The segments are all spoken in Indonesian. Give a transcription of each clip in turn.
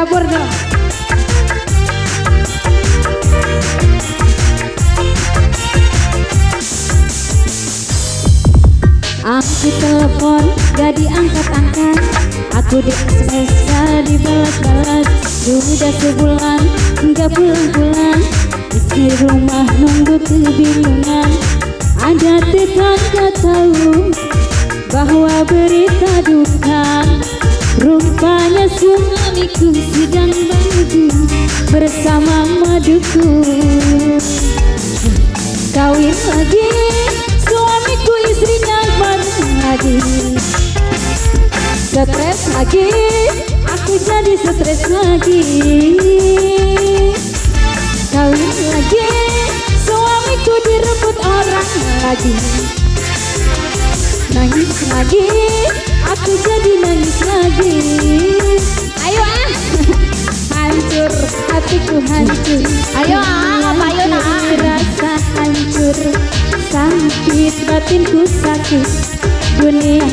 dapur dong. Aku telepon gak diangkat-angkat, aku di SMS gak dibalas-balas. Sudah sebulan gak pulang-pulang, istri rumah nunggu kebingungan. Ada tetangga tahu bahwa berita duka, rupanya suamiku sedang bangku bersama maduku. Kawin lagi, suamiku istrinya baru lagi. Stres lagi, aku jadi stres lagi. Kawin lagi, suamiku direbut orang lagi. Nangis lagi, aku jadi nangis lagi. Ayo hancur, hatiku hancur. Ayo apa ayo rasa hancur, sakit batinku sakit, dunia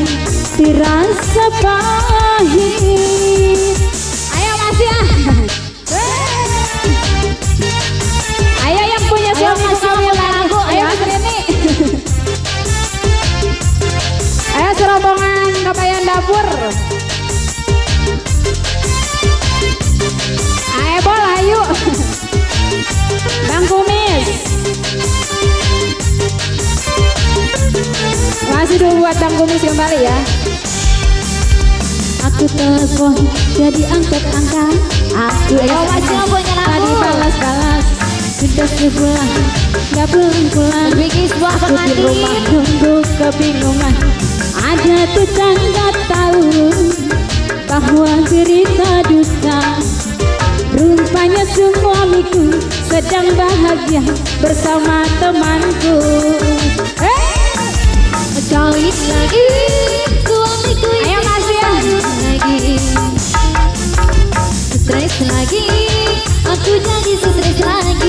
dirasa pahit. Ayo masih ayo yang punya suami kawin lagu, ayo kesini. Ayo serombongan kepayan dapur. Ayo bol ayo. Bang Kumis. Masih dulu buat Bang Kumis kembali ya. Aku telepon jadi angkat-angkat, aku tadi balas-balas. Sudah sebulan gak pulang-pulang, aku di rumah nunggu kebingungan. Ada tetangga tahu bahwa cerita duka, rupanya suamiku sedang bahagia bersama temanku. Kawin lagi, suamiku Ayo masih ya. lagi. Stres lagi, aku jadi stres lagi.